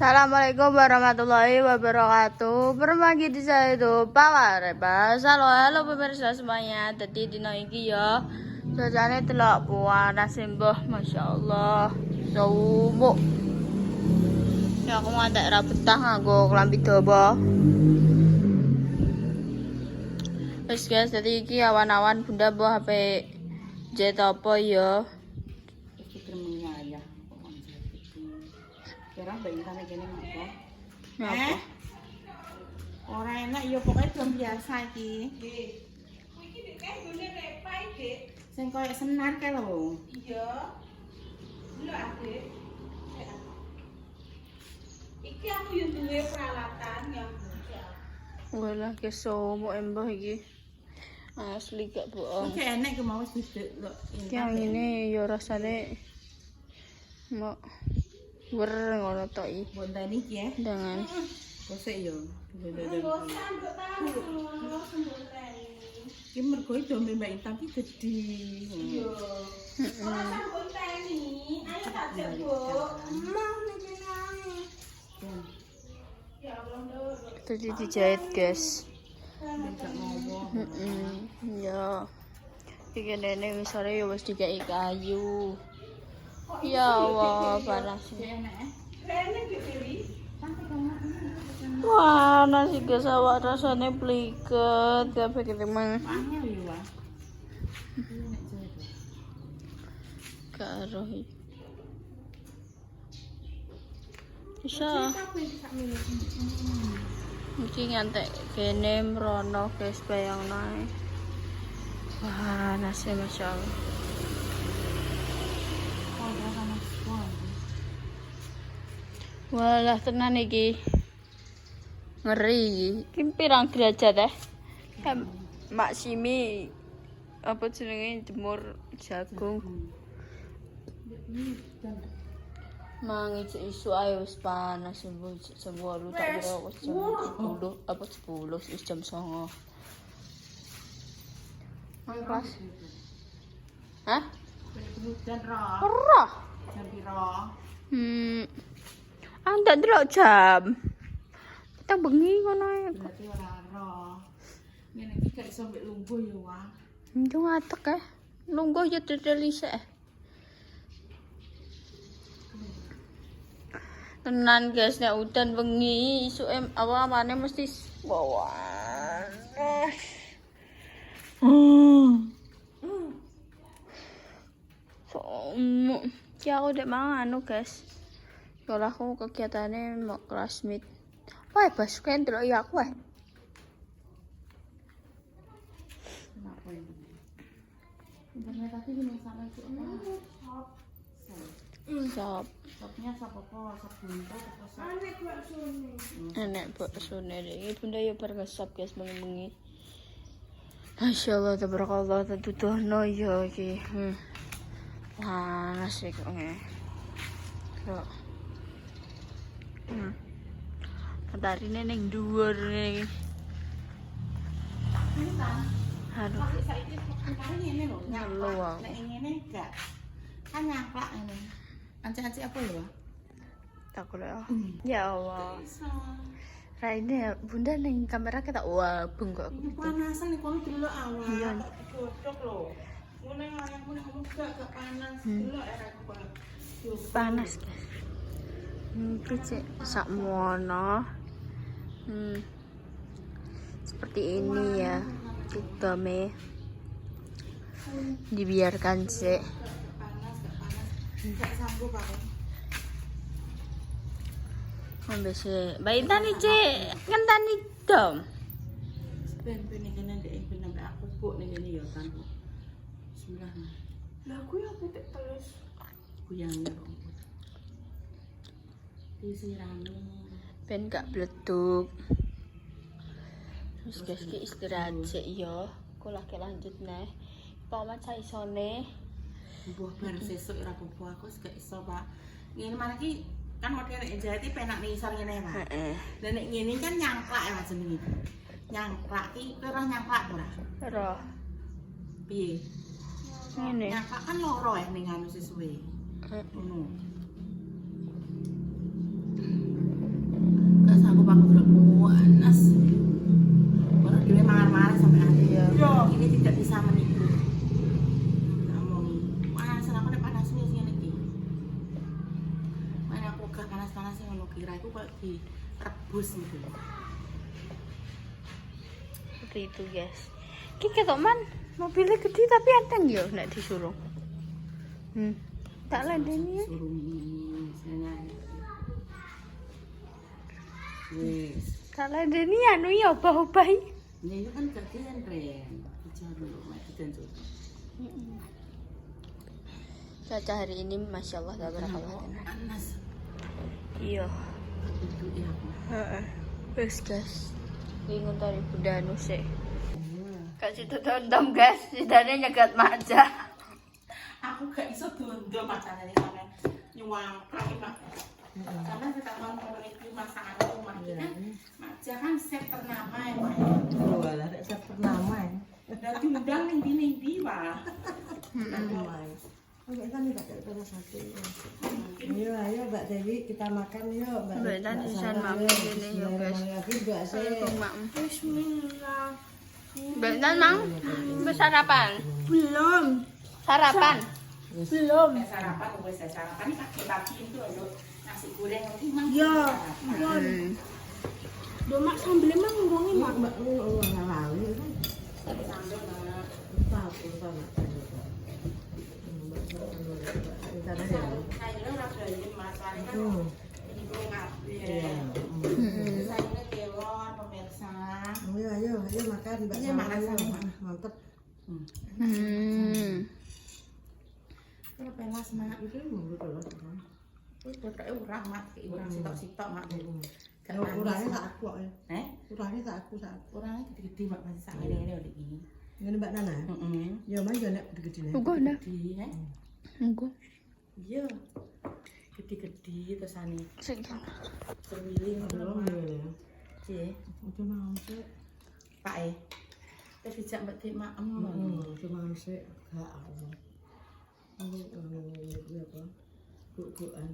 Assalamualaikum warahmatullahi wabarakatuh. Berbagi di saya itu Pak Reba. Halo pemirsa semuanya. Tadi dino iki ya. Cuacanya telok panas mbah, masyaallah. Sumuk. Ya aku ngantek ra betah nganggo klambi dawa. Wes guys, tadi iki awan-awan bunda mbah HP jet apa ya? Kira bayangane kene apa? Apa? Ora enak ya pokoke dom biasa iki. Nggih. Kuwi iki nek gone repai, Dik. Sing koyo senar kae lho. Iya. Lho, Adik. Iki aku yo duwe peralatan yang Walah kesomok mbah iki. Asli gak bohong. Iki enek ke mau didek lho. Yang ini ya rasane mau wer ngono tok iki. Bonteni iki ya. Dengan Kosek yo. nggo sanduk tangan lho, sanduk teni. Iki mergo dombe Mbak Intan iki gedhi. Iya. Ora sanduk teni. Ayo tak jebuk. Emang iki nae. Ya Allah, Nduk. tadi dijahit guys. Enggak ngomong. Ya. Iki nenek wis sore ya wis dikei kayu. Ya Allah, panas. Enek. Rene dipilih. Wah, nasi guys awak rasane pliket kabeh iki mang. Angel yo, Wah. Karo iki. Bisa. Iki ngantek kene mrono guys bayang nae. Wah, nasi masyaallah. Walah tenan iki. Ngeri iki. Iki pirang derajat Mak Simi apa jenenge jemur jagung. Mangi cek isu ae wis panas jam 8 tak kira wis jam 10 apa 10 wis jam 09. Mang kelas. Hah? Hujan roh. Ora. Jam piro? Ndak ndelok jam. Kita bengi ngono ae. Berarti ora roh. Ngene iki gak iso mbek lungguh ya, Wah. Njung atek lungguh ya dodol isih. Tenan guys, nek udan bengi isuke awane mesti bawan. Ya aku udah mangan guys. Kalau aku kegiatannya mau kelas meet. Wah, bas kan delok ya aku Kenapa ini? Internet tadi gini sama itu Sop. Sopnya sop apa? Sop buntu atau sop? Ane baksone. Enek baksone iki bunda yo bar ngesop guys bengi-bengi. Masyaallah tabarakallah tetuduhno yo iki. Panas iki ngene. Kok. Matarine ning dhuwur iki. Aduh. Saiki kemarin ini loh, Ngelu nyangklak. aku. Nek ini enggak. Kan nyangklak ini. Anci-anci apa ya, Wah? Tak kula. Ya Allah. Iso. Raine bunda ning kamera kita wabung kok. Ini panasan nih kalau dulu awal. Iya. Cocok loh. Ngene layang pun kamu gak panas. Dulu era kuat. Panas guys. Iki cek sakmono. Seperti ini ya. Tutame. Dibiarkan sih. Panas, gak panas. Gak sanggup aku. Ambil sih. Baik tani cek. Ngentani dom. Ben iki nang ndek ben nambah aku kok ning ngene ya kan. Bismillah. Lah kuwi aku tek terus. Kuyang ya. Disirami. Ben gak bleduk. Terus guys ki istirahat sih ya. Aku lagi lanjut nih. Paman saya isone. Buah bar sesuk ora apa aku gak iso, Pak. Ngene mana ki kan model nek jahit iki penak ning isor ngene, Pak. Heeh. Lah nek ngene kan nyangklak ya jenenge. Nyangklak ki kowe ora nyangklak ora? Roh. Piye? Ngene. Nyangklak kan loro ya ning anu sesuwe. Ngono. bagus gitu. Seperti itu guys. Ki ketok man mobilnya gede tapi enteng yo nek disuruh. Tak ladeni ya. Suruh misalnya. Wes. Tak ladeni anu ya obah-obahi. Ya itu kan kerjaan Ren. Bicara dulu, kita tuh. Cuaca hari ini masya Allah tabarakallah. Panas. Iya. Itu ya. Heeh. Wes guys. Bingung tadi Bunda Anu sih. Kasih tonton guys, sidane nyegat maja. Aku gak bisa dondo macamnya sampai nyuang mak. Karena kita mau memiliki masakan rumah kita, maja kan set ternama ya Pak. Oh, alah nek set ternama ya. Udah diundang ning di wah. Mbak Tan tidak ada satu. Ayo, ayo Mbak Dewi kita makan yuk. Mbak Tan pisan makan ini ya guys. Bismillah. Mbak Tan mang sarapan? Belum. Sarapan? Belum. Sarapan wes sarapan pagi itu lho nasi goreng nanti mang. Ya. Domak sambelnya mah ngurangin mak. Mbak orang lalu itu. Sambel Mak. Tahu sama. Sayurnya ora gawe masane kan. Ini belum ngabeh. Sayurnya kelon pemirsa. Ayo, ayo, ayo makan Mbak. Iya, makan sama. Mantep. Kalau pelas Mak. Itu mau telur. Wis pokoke urang Mak, urang sitok-sitok Mak. Kurangnya tak aku kok. Eh? Kurangnya tak aku sak. Urangnya gede-gede Mak masih sak ngene-ngene lho iki. Ngene Mbak Nana. Heeh. Ya mah yo nek gede-gede. Ugo dah. Gede, eh? Ugo. Iya. Gede-gede terus ane Sing. terwiling Belum ya. Cie, Itu mau sih. Pak Terus dijak Mbak Dik Mak. Itu mau sih gak aku. Ini apa? Bukan.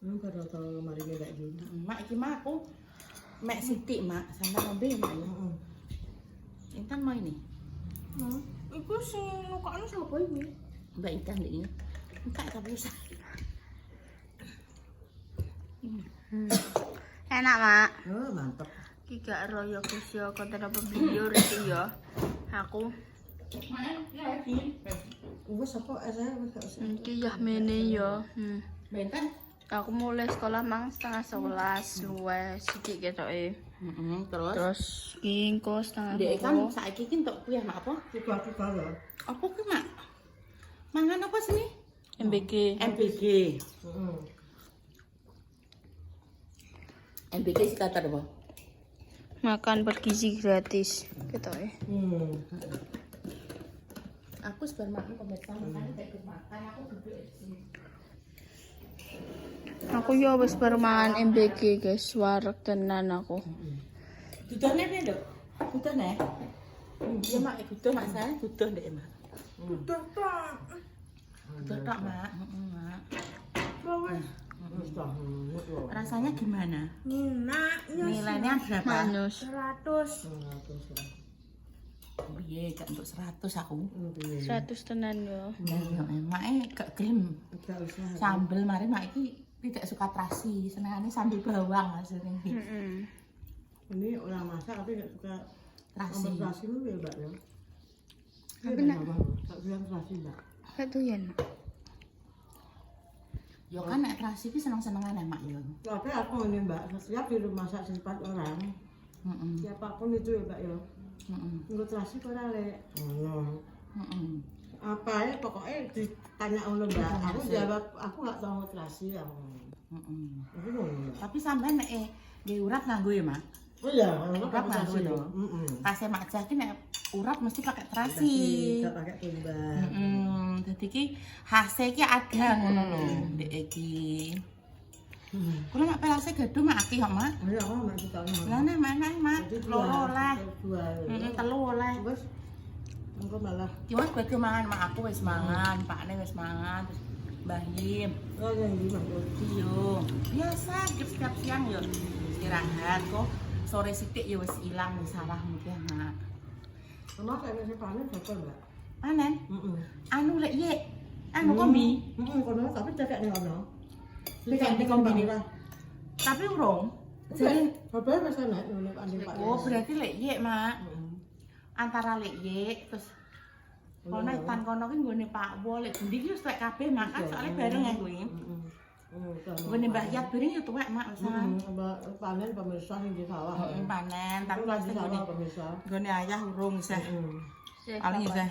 Ini pada tahu mari kayak gini. Mak iki mah aku mek sithik Mak, sampe ngombe Mak. Intan mau ini. Iku sing nukakno sapa iki? Mbak Intan ini. Enggak tapi usah. Enak mak. Oh, mantap. Ki gak ero ya Gus ya konten apa video iki ya. Aku Wes apa saya wes gak usah. iki ya mene ya. Mbak Intan. Aku mulai sekolah mang 10:30 luwes sithik ketoke. Terus Terus ki engko setengah Dek kan 10. saiki ki entuk kuliah Mak apa? Aku kalau. Apa ki Mak? Mangan apa sini? MBG. MBG. MBG sih kata apa? Makan bergizi gratis ketoke. Aku sebar makan pemirsa makanya tak makan aku duduk di sini. Aku yo wis baru mangan MBG guys, wareg tenan aku. Dudone piye, Dok? Dudone? Iya, Mak, duduh Mak saya, duduh ndek, Mak. Udah tak. Duduh tok, Mak. Heeh, Mak. Bawah. Rasanya gimana? Enak. Nilainya berapa? Manus 100. Piye, gak untuk 100 aku. 100 tenan yo. Ya, Mak gak gelem. Gak usah. Sambel mari Mak iki tidak suka terasi, senengane sambel bawang maksudnya. Ini orang masak tapi gak suka Terasi. terasi lu ya Mbak ya. Tapi nak Tak bilang terasi Mbak. ketuyan. Yo kan nek terasi ki seneng-senengane Mak yo. Tapi aku ini Mbak, setiap di rumah masak 4 orang, Heeh. siapapun itu ya Mbak ya. Heeh. Nggak terasi kok lek. Heeh. Apa ya pokoknya ditanya oleh Mbak, aku jawab aku nggak tahu terasi ya. Heeh. Aku ngomong. Tapi sampean nek nggih urat nganggo ya, Mak? Oh iya, Urap nganggo to. Pas Mak Jaki nek urap mesti pakai terasi. Nggak pakai tumbang. Dadi ki khase ki ada ngono lho, ndek iki. Kulo mak pelase gaduh mak akeh kok, Mak. Iya, aku nggak suka ngomong. Lah nek mana Mak? Loro oleh. Dua. Telu oleh. Bos, engkau malah. Ki wis badhe mangan mak aku wis mangan, pakne wis mangan terus Mbah Yim. Oh yang di Mas. Yo, biasa setiap siang yo istirahat kok. Sore sithik yo wis ilang wis salah mungkin Mak. Kenapa kayak nasi panen bakal Mbak? Panen? Anu lek ye. Anu kombi. Kono tapi cekek nih kono. Cekek ning kombi. lah. Tapi urung. Jadi Bapak masa naik nek anding Pak. oh berarti lek ye, Mak. Antara lek ye terus kono tan kono ki nggone Pak Wo lek Gundi ki wis tuwek kabeh Mak kan soalnya bareng ya kuwi. Nggone Mbah Yat bareng yo tuwek Mak pisan. Panen pemirsa ning di sawah. Panen tapi Lagi masih sawah pemirsa. nggone ayah urung sih. Sih, Paling Bapak. sih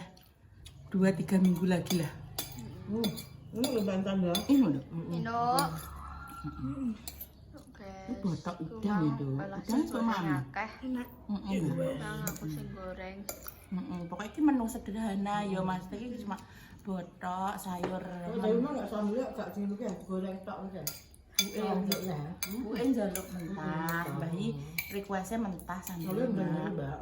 2-3 minggu lagi lah. Ini lebantan ya. Ini lho. Ino. Oke. Ini botok udang ya, Dok. Udang cuma akeh. Enak. Udang aku sing goreng. Pokoknya ini menu sederhana ya Mas. Ini cuma botok, sayur. Tapi mah enggak sambil gak diluki goreng tok aja. Ya. Bukan jaluk mentah. Bayi requestnya mentah sama Kalau Mak. Mbak,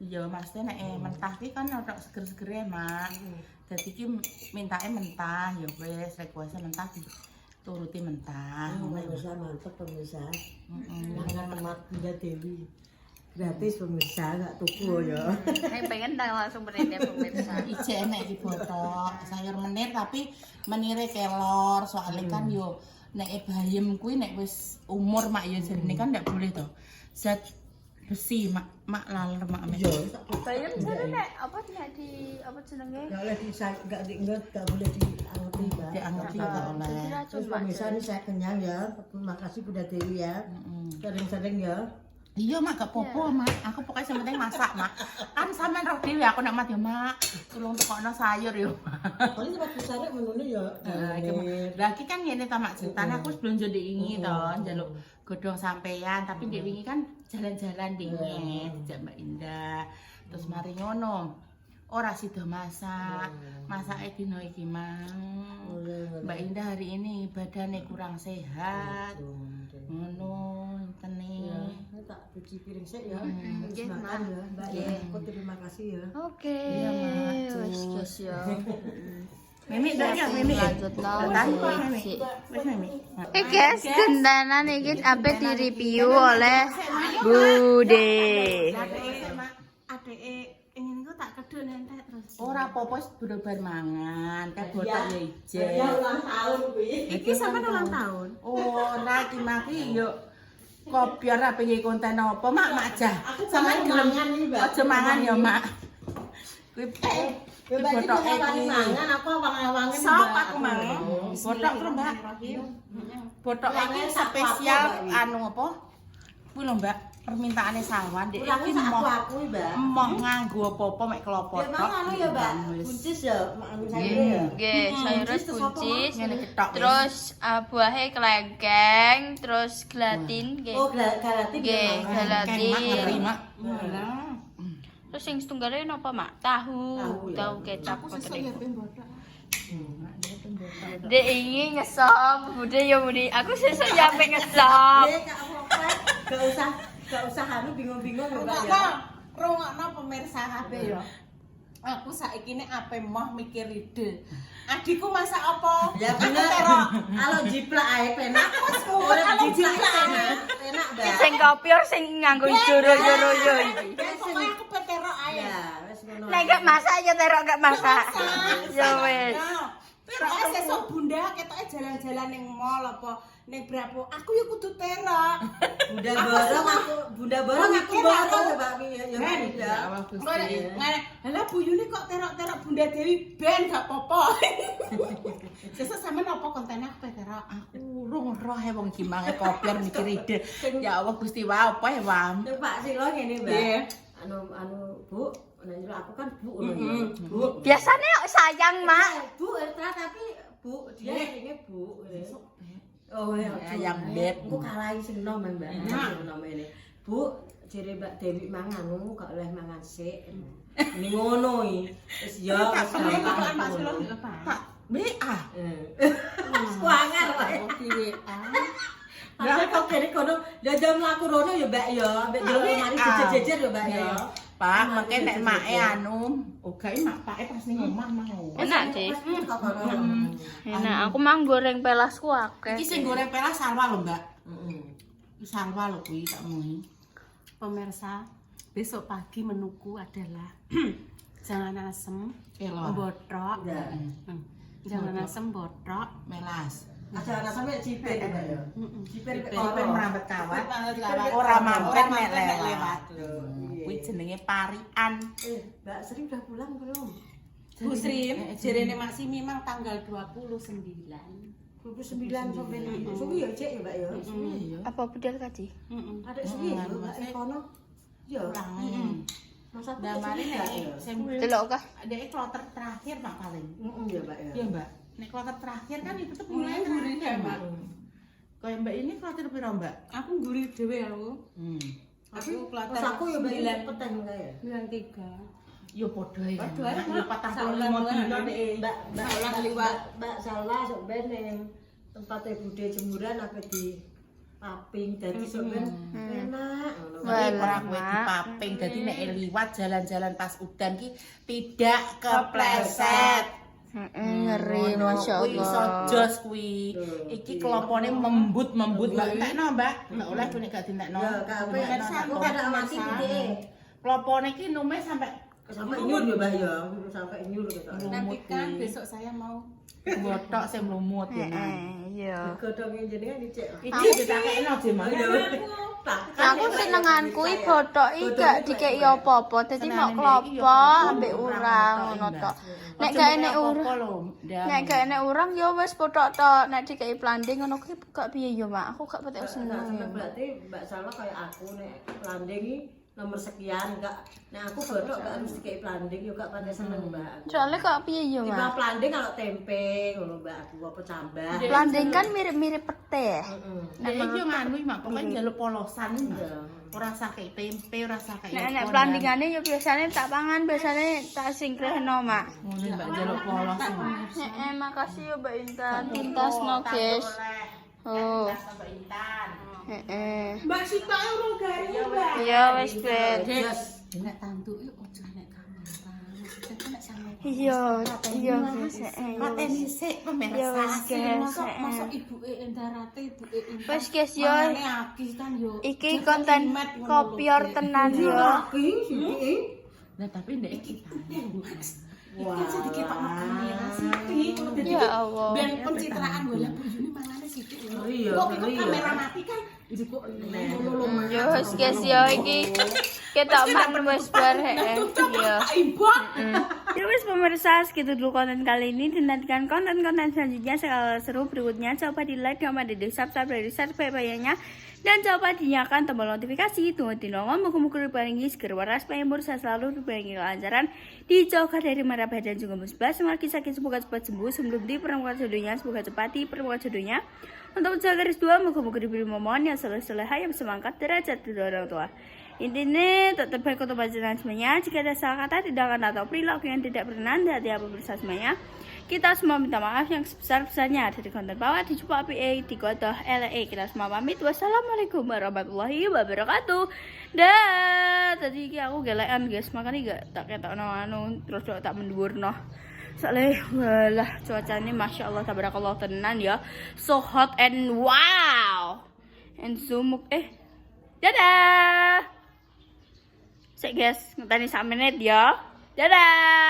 Iya, maksudnya nek mentah ki kan ora seger-seger ya, Mak. Jadi ki mintake mentah, ya wis requestnya mentah dituruti mentah. pemirsa mantep pemirsa. Jangan temat Bunda Dewi. Gratis pemirsa, gak tuku ya. Saya pengen dah langsung berini pemirsa. Ije enek iki botok, sayur menir tapi menire kelor, soalnya kan yo nek bayem kuwi nek wis umur Mak ya jarine kan ndak boleh to. Zat besi mak laler Mak. Iya, Bayam sana nek apa nek di apa jenenge? gak boleh gak diinget, gak boleh dianggeti, Mbak. Dianggeti gak oleh. Terus pemirsa ini saya kenyang ya. Terima kasih Bunda Dewi ya. Sering-sering ya. Iya Mak, gak popo Mak. Aku pokoknya yang penting masak Mak. Kan sampean roh dhewe aku nek mat ya Mak. Tulung tekokno sayur yo. Paling tempat besarnya menurutnya ya. Lagi kan ngene ta Mak ceritane aku sebelum jadi ini to njaluk godhong sampean tapi ndek wingi kan jalan-jalan dingin dijak Mbak Indah. Terus mari ngono. Ora sida masak. Masake dino iki mang. Mbak Indah hari ini badannya kurang sehat. Ngono ngenteni. Tak cuci piring sik ya. Nggih, Makan ya, Mbak. Aku terima kasih ya. Oke. Iya, Mak. Wis guys ya. Mimi dak ya Mimi. Lanjut Tahan kok no. Mimi. Wis Mimi. Guys, gendanan iki ape di-review oleh Bude. Adeke ingin ku tak keduk nentek terus. Ora apa-apa wis berobat mangan, teh botak ya ijen. Ya ulang tahun kuwi. Iki sampean ulang tahun. Ora iki maki yo kopior apa iki konten apa Mak Jah. Sampeyan gelem mangan iki, Mbak. aja mangan ya Mak. Kuwi Bebas botok iki iki. mangan apa awang-awangen. Sok aku mang. Botok lho Mbak. Botok iki spesial anu apa? Kuwi lho Mbak, permintaane Sawan Dek Ulangi iki sak moh aku Mbak. emoh nganggo apa-apa mek klopo Ya mang anu ya, Mbak. Buncis ya, anu sayur ya. Nggih, sayurnya buncis. ngene ketok. Terus buahnya kelengkeng, terus gelatin nggih. Oh, galatin Nggih, ya, Mang. Keng Mak ngeri gelatin. Mak. Terus sing setunggalnya napa, Mak? Tahu, Tahu, ya. tahu kecap Sesuk ya ben botok. Dek ini ngesop, bude ya bude. Aku sesuk nyampe ngesop. Kak apa? Gak usah anu bingung-bingung ya, Mbak ya. Rungokno pemirsa kabeh yo. Aku saiki nek ape moh mikir ide. Adikku masak apa? Ya bener. Kalau jiplak ae penak. Kalau jiplak enak. Enak, Mbak. Sing kopior sing nganggo joro-joro yo iki. Pokoknya aku peterok ae. Ya, wis ngono. Nek gak masak ya terok gak masak. Ya wis. Terus sesuk Bunda ketoke jalan-jalan ning mall apa ning Brapo. Aku ya kudu terok. Bunda borong aku borong ya, Mbak. Ya beda. Lah buyune kok terok-terok Bunda Dewi ben gak apa-apa. Sesuk sampean apa kontennya aku terok. Aku urung roh wong iki mangan kopior mikir ide. Ya Allah Gusti wae apa ya, Wam. Tuh Pak Silo ngene, Mbak. Nggih. Anu, Bu, nek aku kan Bu ngono. Bu. Biasanya kok sayang, Mak. Bu, tapi Bu, dia ini Bu. Oh ya, Ayam beb. Aku kalahi sing nom Mbak. Nom ini. Bu, jere Mbak Dewi mangan gak oleh mangan sik. Ini ngono iki. Wis ya wis gampang Pak Silo ngono. Pak. BA. Kuangar wae. Lah kok kene kono dadah mlaku rono ya Mbak ya, ambek delok mari jejer-jejer ya Mbak ya. Pak, mengke nek make anu, uga mak pake pas ning omah mau. Enak sih. Kok kono. Enak, aku mang goreng pelasku akeh. Iki sing goreng pelas salwa lho, Mbak. Salwa lho kuwi tak muni. Pemirsa, besok pagi menuku adalah jangan asem, Kelor. botrok. Ya. Jangan asem botrok, Melas. Aja ana sampe ciper Mbak ya. Ciper Sampai merambat kawat. Ora Ora mampir nek lewat. lewat. Kuwi jenenge parian. Mbak Sri udah pulang belum? Bu Sri, jarene Mak Si memang tanggal 29. 29 sampai nanti. Suwi ya Cek ya Mbak ya. Apa budal tadi? Ada suwi ya Mbak Ekono. Ya. Masa Nah, mari nek sing Delok kah? adeke kloter terakhir Pak paling. ya Mbak ya. Iya, Mbak. Nek kloter terakhir kan itu tuh Mulai mulai gurih ya, Mbak. Mbak. Kayak Mbak ini kloter piro, Mbak? Aku gurih dhewe aku. Tapi kloter pas aku ya Mbak ya peteng enggak ya? 93. Yo padha ya. Padha ae, Yo Mbak. 45 dino nek Mbak Salah liwat. Mbak salah sok ben ning tempatnya Bude jemuran apa di paping dadi sok ben enak ngono. Ora Walah, kowe Mak. dipaping dadi nek liwat jalan-jalan pas udan ki tidak kepleset. Ngeri Masya Kuwi iso Allah. jos kuwi. Iki kelopone membut-membut Mbak. Entekno, Mbak. Nek oleh kuwi nek gak dientekno. Ya kape aku kada mati gede. Kelopone ki nume sampai Sampai nyur ya Mbak ya, sampai nyur gitu. Nanti kan besok saya mau botok sing lumut ya. Iya. Godhongin jenengan dicek. Iki ditakekno Jem. Aku senenganku i botok i gak dikei apa-apa. Dadi mau klopo ambek urang ngono tok. Nek gak enek urang, nek gak enek urang ya wis botok tok. Nek dikei planding ngono kuwi gak piye ya, Mak? Aku gak patek seneng. Berarti Mbak Salma kayak aku nek landing nomor sekian enggak. Nah aku bodoh enggak harus dikei planding yo gak pancen seneng Mbak. Soalnya kok piye ya, Tiba Mak? planding kalau tempe ngono Mbak aku apa cambah. Planding kan mirip-mirip pete. Nek iki yo nganu Mak, pokoke njaluk polosan Mbak. Ora sakek tempe, ora sakek. Nek plandingane ya biasane tak pangan, biasane tak singkrehno, Mak. ngono Mbak njaluk polos. Makasih ya Mbak Intan. Tuntasno, guys. Oh. Mbak Intan. Mbak Sita urung garing Mbak. Iya wis Ben. Nek tantu iki ojo nek kamera. Maksudnya nek sampe Iya, iya guys. Pateni sik Iya pemirsa. wis guys. masuk ibuke endarate ibuke Intan. Wis guys yo. Mangane akeh kan yo. Iki konten kopior tenan yo. Lagi sih. Nah tapi ndek iki Wah, iki jadi ketok nang kamera sithik. Ya Allah. Ben pencitraan bola bojone mangane sithik. Iya, Kok iku iya. kamera mati kan iku lolo Yo wis guys yo iki ketok man wis bar iya. imbang. Ya wis pemirsa, segitu dulu konten kali ini. Dinantikan konten-konten selanjutnya sekali seru berikutnya. Coba di like, coba di subscribe, di share bayanya. Dan coba dinyalakan tombol notifikasi. Tunggu di nongol, muka-muka diparingi segera waras payah saya selalu diparingi kelancaran. Dijauhkan dari mara badan juga musibah. Semoga sakit semoga cepat sembuh. Sebelum dipertemukan jodohnya, semoga cepat dipertemukan jodohnya. Untuk menjaga garis dua, muka-muka diberi momen yang soleh-soleh yang semangkat derajat kedua orang tua. Intinya tetap baik untuk bacaan semuanya. Jika ada salah kata, tindakan atau perilaku yang tidak berkenan dari apa bersama semuanya, kita semua minta maaf yang sebesar-besarnya. Dari konten bawah di Cupa PA di Kota LA. Kita semua pamit. Wassalamualaikum warahmatullahi wabarakatuh. Dah tadi aku gelekan guys, makanya gak tak ketok anu terus tak mendur noh. Soalnya walah cuacanya masya Allah tabarakallah tenan ya, so hot and wow and sumuk dadah. Sik guys, ngenteni sak menit ya. Dadah.